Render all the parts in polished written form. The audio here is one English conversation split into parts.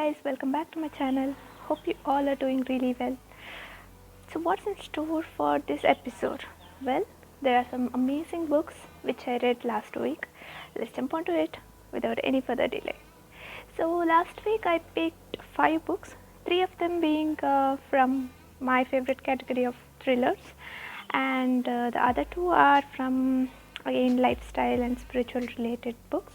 guys, welcome back to my channel. Hope you all are doing really well. So what's in store for this episode? Well, there are some amazing books which I read last week. Let's jump onto it without any further delay. So last week I picked 5 books, 3 of them being from my favorite category of thrillers, and the other 2 are from again lifestyle and spiritual related books.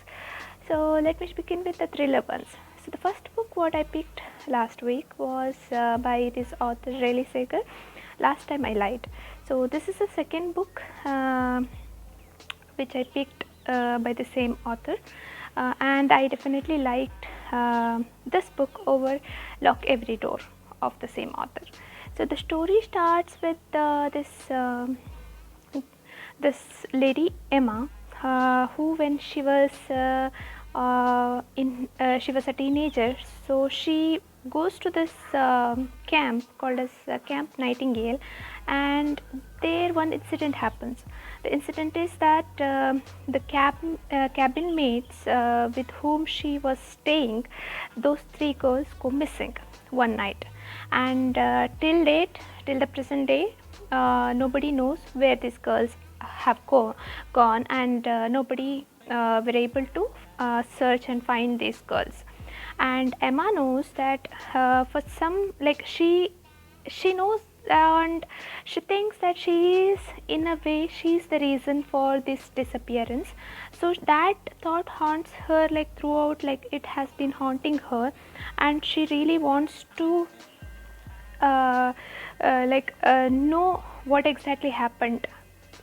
So let me begin with the thriller ones. So the first book what I picked last week was by this author Riley Sager, Last Time I Lied. So this is the second book which I picked by the same author, and I definitely liked this book over Lock Every Door of the same author. So the story starts with this lady Emma, who when she was she was a teenager, so she goes to this camp called as Camp Nightingale, and there one incident happens. The incident is that the cabin mates with whom she was staying, those 3 girls go missing one night, and till the present day, nobody knows where these girls have gone, and nobody were able to search and find these girls. And Emma knows that for some, like she knows, and she thinks that she is, in a way, she is the reason for this disappearance. So that thought haunts her like throughout, like it has been haunting her, and she really wants to know what exactly happened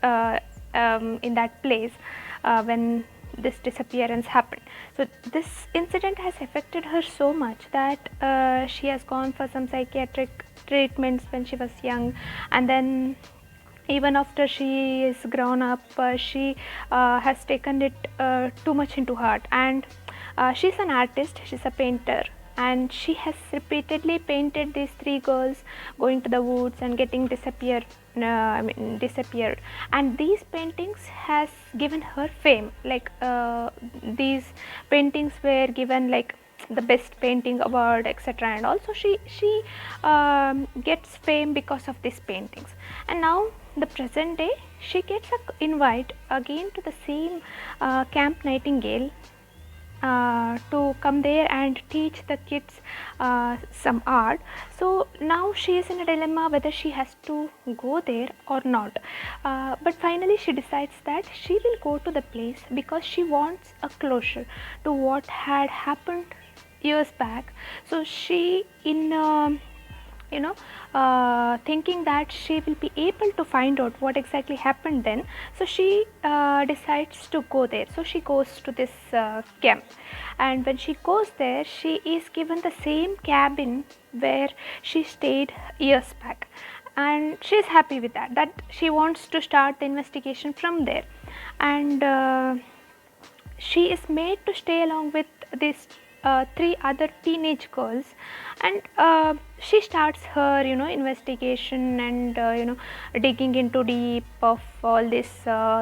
in that place when this disappearance happened. So this incident has affected her so much that she has gone for some psychiatric treatments when she was young, and then even after she is grown up, she has taken it too much into heart. And she's an artist, she's a painter, and she has repeatedly painted these 3 girls going to the woods and getting disappeared, and these paintings has given her fame. Like these paintings were given like the best painting award, etc., and also she gets fame because of these paintings. And now the present day, she gets an invite again to the same Camp Nightingale to come there and teach the kids some art. So now she is in a dilemma whether she has to go there or not, but finally she decides that she will go to the place because she wants a closure to what had happened years back. So she, in thinking that she will be able to find out what exactly happened then, so she decides to go there. So she goes to this camp, and when she goes there, she is given the same cabin where she stayed years back, and she is happy with that she wants to start the investigation from there. And she is made to stay along with these 3 other teenage girls, and she starts her investigation and digging into deep of all these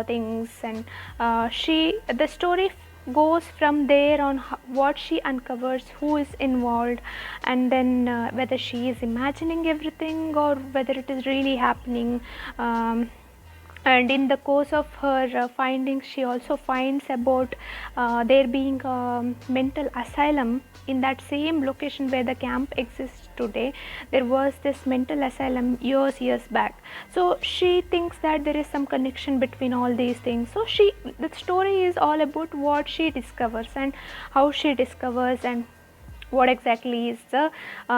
things, and the story goes from there on what she uncovers, who is involved, and then whether she is imagining everything or whether it is really happening. And in the course of her findings, she also finds about there being a mental asylum in that same location where the camp exists today. There was this mental asylum years back, so she thinks that there is some connection between all these things. So the story is all about what she discovers and how she discovers and what exactly is the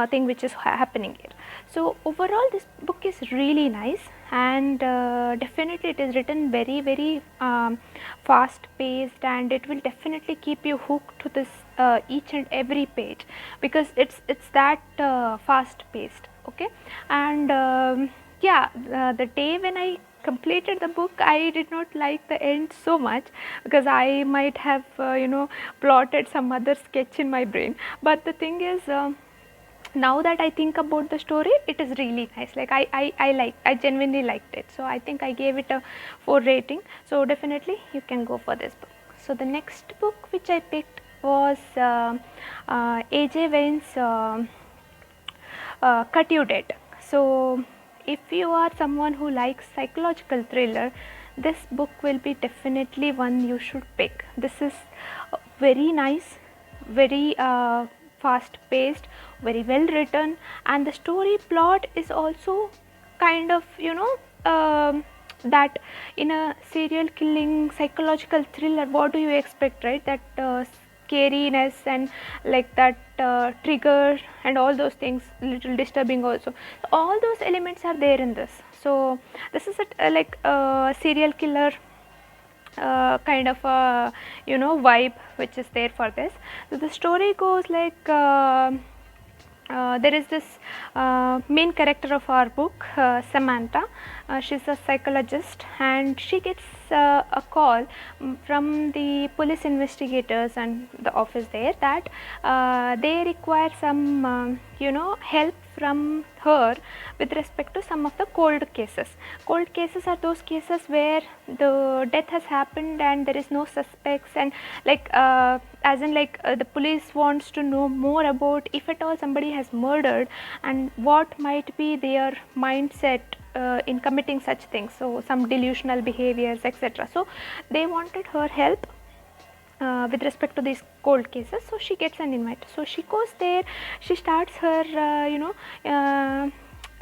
thing which is happening here. So overall this book is really nice, and definitely it is written very fast paced, and it will definitely keep you hooked to this each and every page, because it's that fast paced. Okay, and the day when I completed the book, I did not like the end so much, because I might have plotted some other sketch in my brain. But the thing is, now that I think about the story, it is really nice. Like I genuinely liked it, so I think I gave it a 4 rating. So definitely you can go for this book. So the next book which I picked was AJ Vane's Cut You Dead. So if you are someone who likes psychological thriller, this book will be definitely one you should pick. This is very nice, very fast paced, very well written, and the story plot is also kind of, that in a serial killing psychological thriller, what do you expect, right? That scariness and like that trigger and all those things, little disturbing also. So all those elements are there in this. So this is like a serial killer kind of a vibe which is there for this. So the story goes like there is this main character of our book, Samantha. She's a psychologist, and she gets a call from the police investigators and the office there that they require some help from her with respect to some of the cold cases. Cold cases are those cases where the death has happened and there is no suspects, and like as in like the police wants to know more about if at all somebody has murdered and what might be their mindset in committing such things, so some delusional behaviors, etc. So they wanted her help with respect to these cold cases. So she gets an invite, so she goes there, she starts her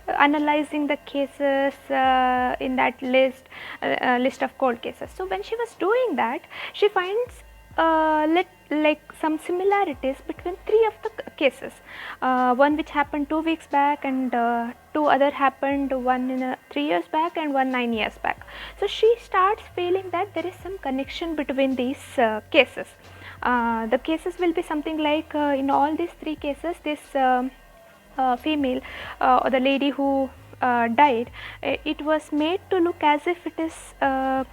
analyzing the cases in that list of cold cases. So when she was doing that, she finds like some similarities between three of the cases, one which happened 2 weeks back, and two other happened, one in 3 years back and one 9 years back. So she starts feeling that there is some connection between these cases. The cases will be something like in all these 3 cases, this female or the lady who died, it was made to look as if it is a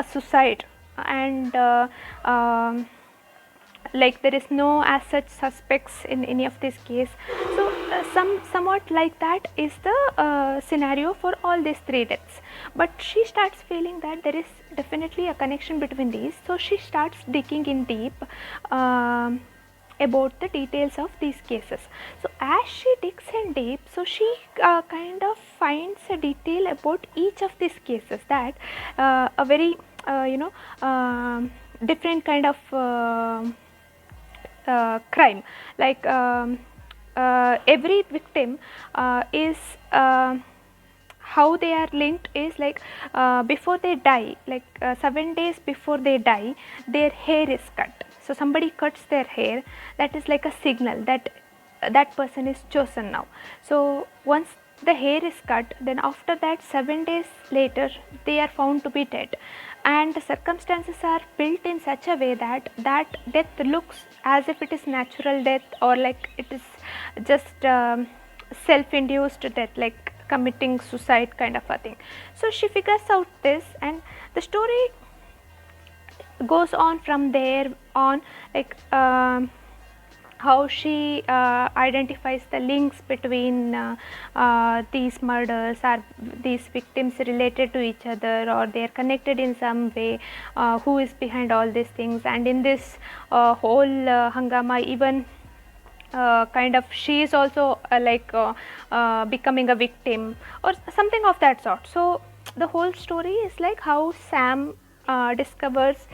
suicide, and like there is no as such suspects in any of this case. So somewhat like that is the scenario for all these 3 deaths, but she starts feeling that there is definitely a connection between these. So she starts digging in deep about the details of these cases. So as she digs in deep, so she kind of finds a detail about each of these cases, that a very different kind of crime, like every victim is how they are linked is like before they die, like 7 days before they die, their hair is cut. So somebody cuts their hair, that is like a signal that that person is chosen now. So once the hair is cut, then after that 7 days later they are found to be dead, and the circumstances are built in such a way that that death looks as if it is natural death, or like it is just self-induced death, like committing suicide kind of a thing. So she figures out this, and the story goes on from there on, like how she identifies the links between these murders. Are these victims related to each other, or they are connected in some way? Who is behind all these things? And in this whole hangama, even kind of she is also becoming a victim or something of that sort. So the whole story is like how Sam discovers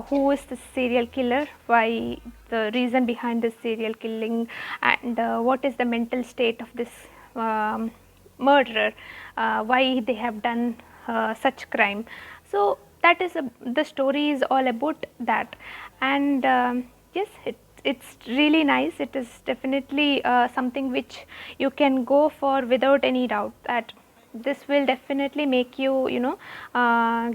who is the serial killer, why the reason behind this serial killing, and what is the mental state of this murderer, why they have done such crime. So that is the story is all about that. And yes, it's really nice. It is definitely something which you can go for without any doubt, that this will definitely make you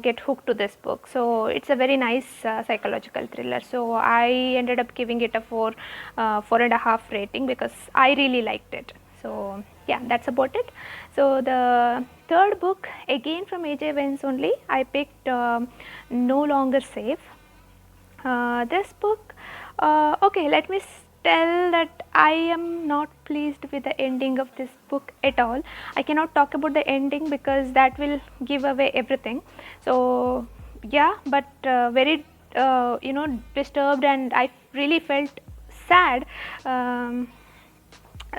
get hooked to this book. So it's a very nice psychological thriller. So I ended up giving it a 4.5 rating because I really liked it. So yeah, that's about it. So the third book, again from AJ Vance only, I picked No Longer Safe. This book, okay, let me tell that I am not pleased with the ending of this book at all. I cannot talk about the ending because that will give away everything. So yeah, but very disturbed, and I really felt sad.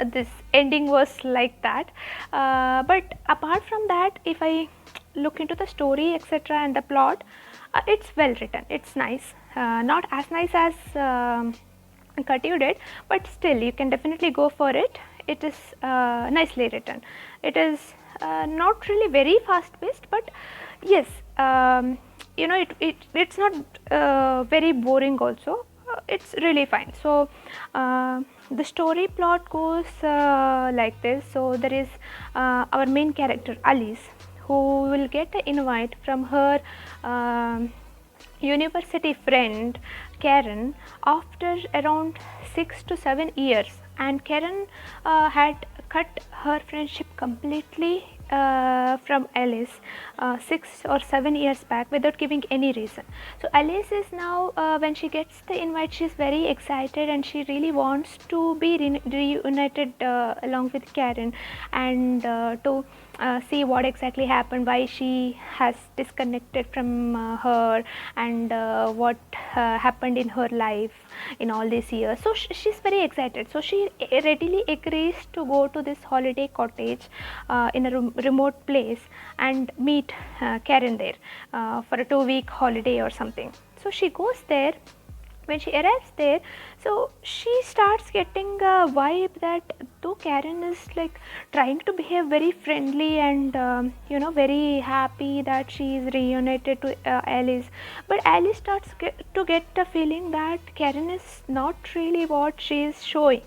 This ending was like that, but apart from that, if I look into the story, etc., and the plot, it's well written, it's nice, not as nice as Katu did, but still you can definitely go for it. It is nicely written. It is not really very fast paced, but yes, it's not very boring also. It's really fine. So the story plot goes like this. So there is our main character Alice, who will get an invite from her university friend Karen after around 6 to 7 years, and Karen had cut her friendship completely from Alice 6 or 7 years back without giving any reason. So Alice is now, when she gets the invite, she is very excited and she really wants to be reunited along with Karen, and to see what exactly happened, why she has disconnected from her, and what happened in her life in all these years. So she's very excited. So she readily agrees to go to this holiday cottage in a remote place and meet Karen there for a 2-week holiday or something. So she goes there. When she arrives there, so she starts getting a vibe that though Karen is like trying to behave very friendly and very happy that she is reunited to Alice, but Alice starts to get the feeling that Karen is not really what she is showing,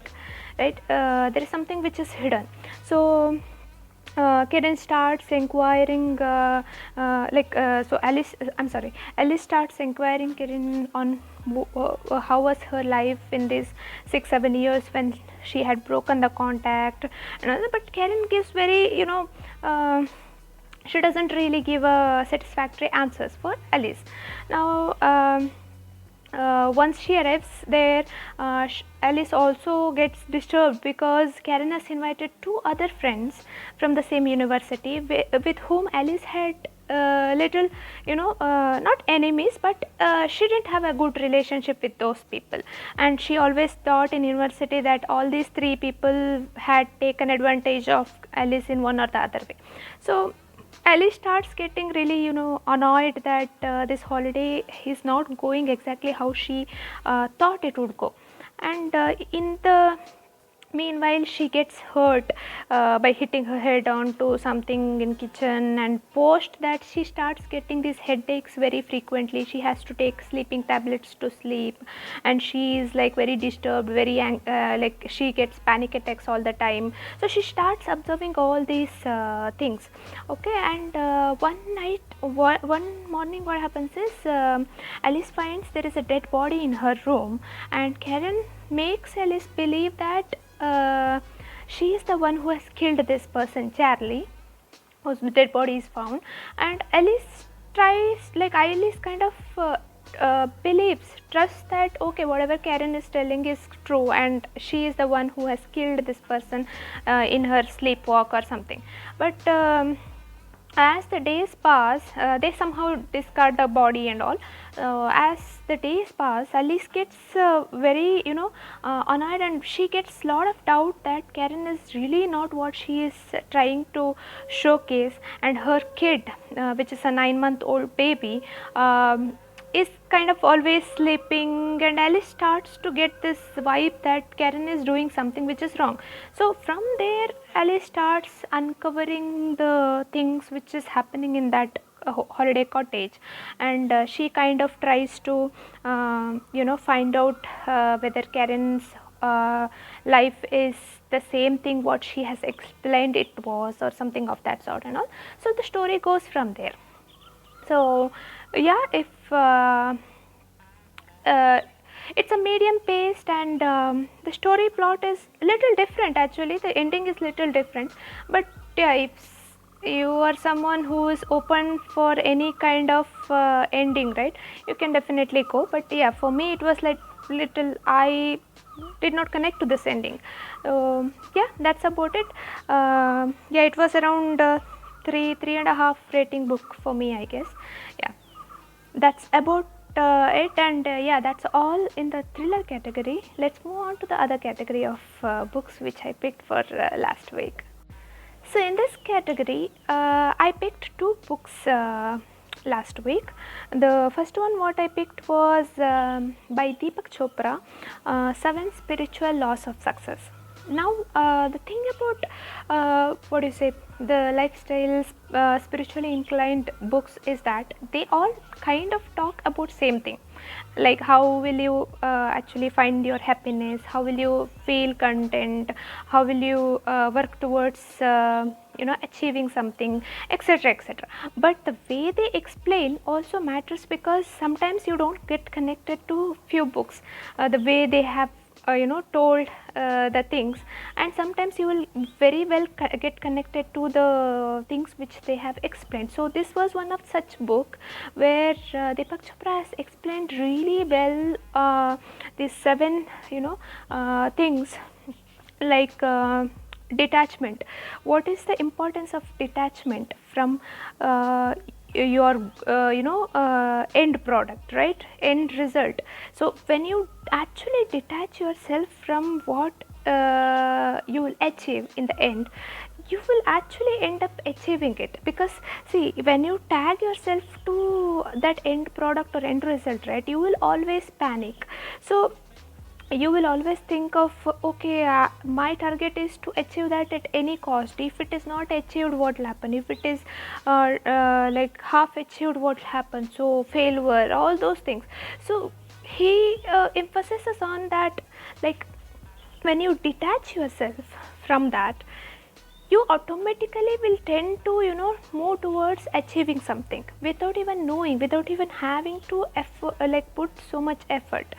right? There is something which is hidden. So Karen starts inquiring, Alice starts inquiring Karen on how was her life in these 6-7 years when she had broken the contact, but Karen gives very, she doesn't really give a satisfactory answers for Alice. Now, once she arrives there, Alice also gets disturbed because Karen has invited 2 other friends from the same university with whom Alice had little, not enemies, but she didn't have a good relationship with those people, and she always thought in university that all these 3 people had taken advantage of Alice in one or the other way. So Alice starts getting really, annoyed that this holiday is not going exactly how she thought it would go, and in the meanwhile she gets hurt by hitting her head onto something in kitchen, and post that she starts getting these headaches very frequently. She has to take sleeping tablets to sleep, and she is like very disturbed, very like she gets panic attacks all the time. So she starts observing all these things, okay, and one morning what happens is Alice finds there is a dead body in her room, and Karen makes Alice believe that she is the one who has killed this person, Charlie, whose dead body is found, and Alice kind of trusts that okay, whatever Karen is telling is true, and she is the one who has killed this person in her sleepwalk or something. But as the days pass, they somehow discard the body and all. As the days pass, Alice gets very annoyed, and she gets lot of doubt that Karen is really not what she is trying to showcase, and her kid, which is a 9-month-old baby, is kind of always sleeping, and Alice starts to get this vibe that Karen is doing something which is wrong. So from there Alice starts uncovering the things which is happening in that holiday cottage, and she kind of tries to find out whether Karen's life is the same thing what she has explained it was, or something of that sort and all. So the story goes from there. So yeah, if it's a medium paced, and the story plot is little different, actually the ending is little different, but yeah, if you are someone who is open for any kind of ending, right, you can definitely go. But yeah, for me it was like little, I did not connect to this ending. Yeah, that's about it. Yeah, it was around 3.5 rating book for me, I guess. Yeah, that's about it, and yeah, that's all in the thriller category. Let's move on to the other category of books which I picked for last week. So in this category, I picked two books last week. The first one what I picked was by Deepak Chopra, Seven Spiritual Laws of Success. Now the thing about what do you say, the lifestyle spiritually inclined books is that they all kind of talk about same thing, like how will you actually find your happiness, how will you feel content, how will you work towards achieving something, etc., etc. But the way they explain also matters, because sometimes you don't get connected to few books the way they have told the things, and sometimes you will very well get connected to the things which they have explained. So this was one of such book where Deepak Chopra has explained really well these seven things, like detachment. What is the importance of detachment from your end product, right, end result. So when you actually detach yourself from what you will achieve in the end, you will actually end up achieving it. Because see, when you tag yourself to that end product or end result, right, you will always panic. So you will always think of, okay, my target is to achieve that at any cost. If it is not achieved, what will happen? If it is like half achieved, what will happen? So failure, all those things. So he emphasizes on that, like when you detach yourself from that, you automatically will tend to move towards achieving something without even knowing, without even having to effort, like put so much effort.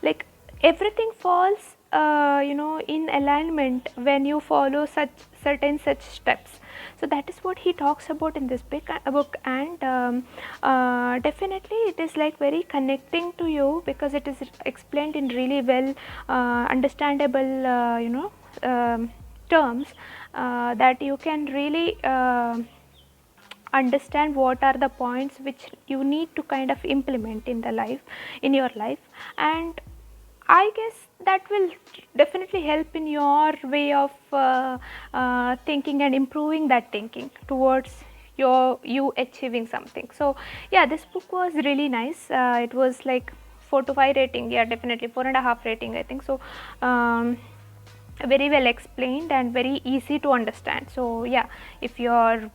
Like everything falls in alignment when you follow such steps. So that is what he talks about in this book, and definitely it is like very connecting to you, because it is explained in really well understandable terms that you can really understand what are the points which you need to kind of implement in your life. And I guess that will definitely help in your way of thinking and improving that thinking towards you achieving something. So yeah, this book was really nice. It was like 4 to 5 rating. Yeah, definitely 4.5 rating, I think so. Very well explained and very easy to understand. So yeah, if you're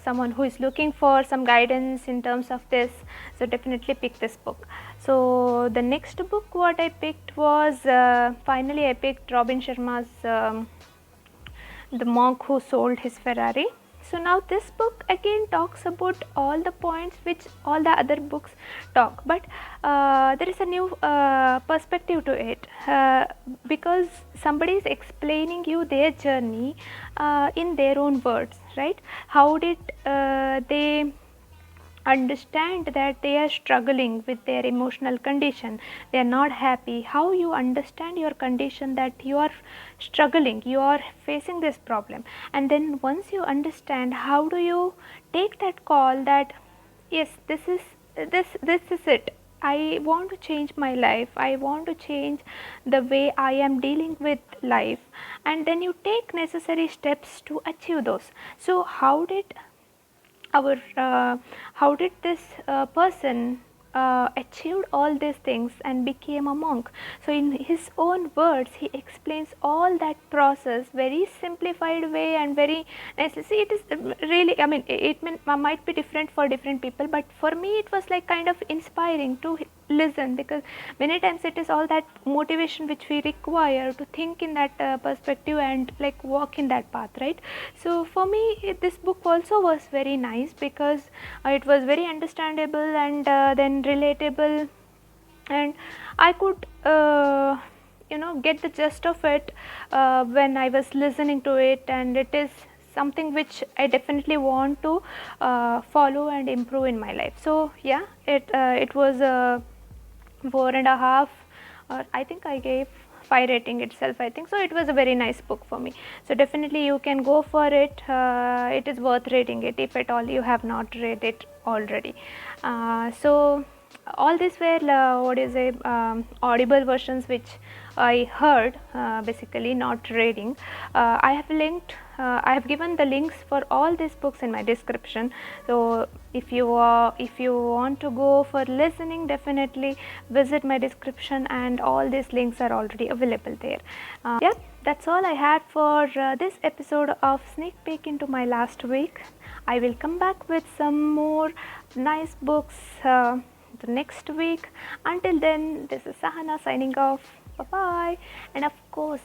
someone who is looking for some guidance in terms of this, so definitely pick this book. So the next book what I picked was finally I picked Robin Sharma's The Monk Who Sold His Ferrari. So now this book again talks about all the points which all the other books talk, but there is a new perspective to it, because somebody is explaining you their journey in their own words, right? How did they understand that they are struggling with their emotional condition, they are not happy. How you understand your condition, that you are struggling, you are facing this problem, and then once you understand, how do you take that call that yes, this is it, I want to change my life, I want to change the way I am dealing with life, and then you take necessary steps to achieve those. So how did this person achieved all these things and became a monk? So in his own words he explains all that process very simplified way and very nicely. See, it is really, I mean, it might be different for different people, but for me it was like kind of inspiring to listen, because many times it is all that motivation which we require to think in that perspective and like walk in that path, right? So for me this book also was very nice, because it was very understandable and then relatable, and I could get the gist of it when I was listening to it, and it is something which I definitely want to follow and improve in my life. So yeah, it was 4.5, or I think I gave 5 rating itself, I think so. It was a very nice book for me, so definitely you can go for it. It is worth reading it if at all you have not read it already. So all these were audible versions which I heard, basically not reading. I have linked, I have given the links for all these books in my description. So if you want to go for listening, definitely visit my description, and all these links are already available there. Yeah, that's all I had for this episode of sneak peek into my last week. I will come back with some more nice books the next week. Until then, this is Sahana signing off. Bye bye. And of course,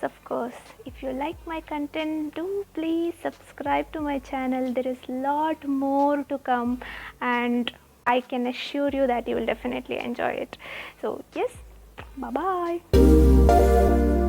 if you like my content, do please subscribe to my channel. There is lot more to come, and I can assure you that you will definitely enjoy it. So yes, bye bye.